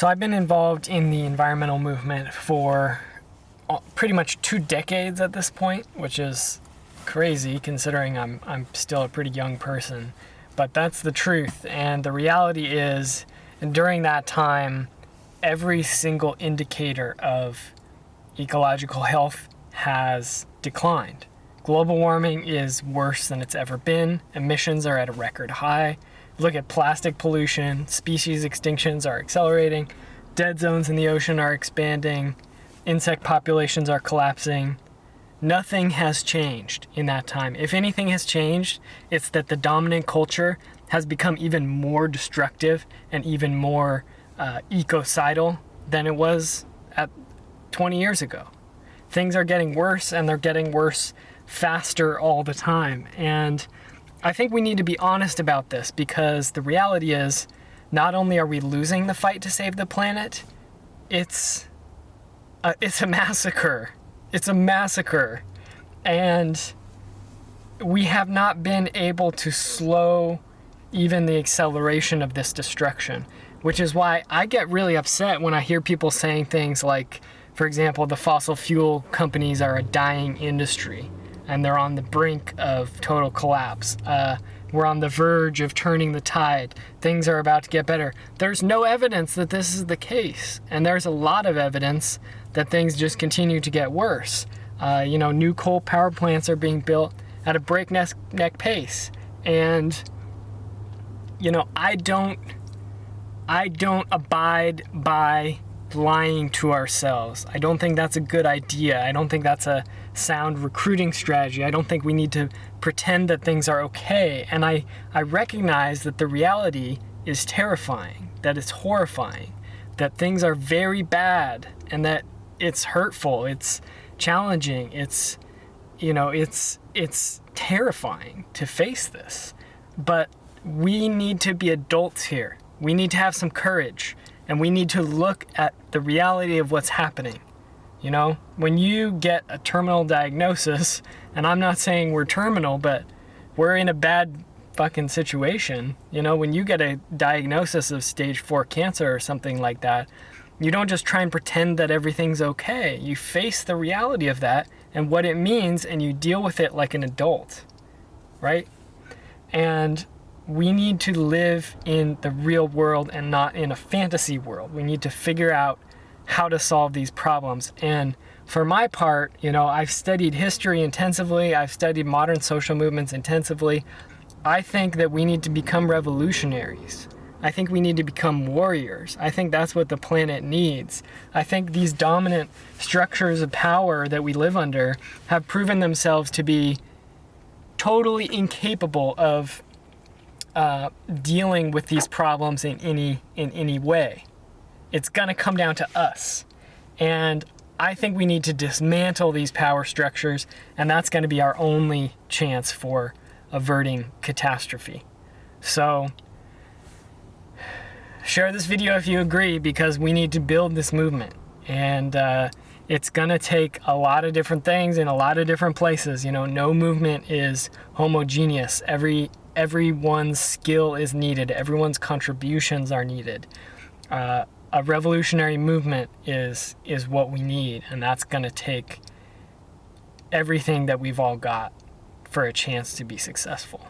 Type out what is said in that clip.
So I've been involved in the environmental movement for pretty much 2 decades at this point, which is crazy considering I'm still a pretty young person. But that's the truth. And the reality is, during that time, every single indicator of ecological health has declined. Global warming is worse than it's ever been. Emissions are at a record high. Look at plastic pollution. Species extinctions are accelerating. Dead zones in the ocean are expanding. Insect populations are collapsing. Nothing has changed in that time. If anything has changed, it's that the dominant culture has become even more destructive and even more ecocidal than it was at 20 years ago. Things are getting worse, and they're getting worse faster all the time. And I think we need to be honest about this, because the reality is, not only are we losing the fight to save the planet, it's a massacre. It's a massacre. And we have not been able to slow even the acceleration of this destruction, which is why I get really upset when I hear people saying things like, for example, the fossil fuel companies are a dying industry and they're on the brink of total collapse. We're on the verge of turning the tide. Things are about to get better. There's no evidence that this is the case. And there's a lot of evidence that things just continue to get worse. New coal power plants are being built at a breakneck pace. And, I don't abide by lying to ourselves. I don't think that's a good idea. I don't think that's a sound recruiting strategy. I don't think we need to pretend that things are okay. And I recognize that the reality is terrifying, that it's horrifying, that things are very bad, and that it's hurtful, it's challenging, it's terrifying to face this. But we need to be adults here. We need to have some courage. And we need to look at the reality of what's happening. When you get a terminal diagnosis, and I'm not saying we're terminal, but we're in a bad fucking situation. When you get a diagnosis of stage 4 cancer or something like that, you don't just try and pretend that everything's okay. You face the reality of that and what it means, and you deal with it like an adult, right? And we need to live in the real world and not in a fantasy world. We need to figure out how to solve these problems. And for my part, I've studied history intensively. I've studied modern social movements intensively. I think that we need to become revolutionaries. I think we need to become warriors. I think that's what the planet needs. I think these dominant structures of power that we live under have proven themselves to be totally incapable of dealing with these problems in any way. It's gonna come down to us. And I think we need to dismantle these power structures, and that's gonna be our only chance for averting catastrophe. So, share this video if you agree, because we need to build this movement. And it's gonna take a lot of different things in a lot of different places. No movement is homogeneous. Everyone's skill is needed. Everyone's contributions are needed. A revolutionary movement is what we need, and that's going to take everything that we've all got for a chance to be successful.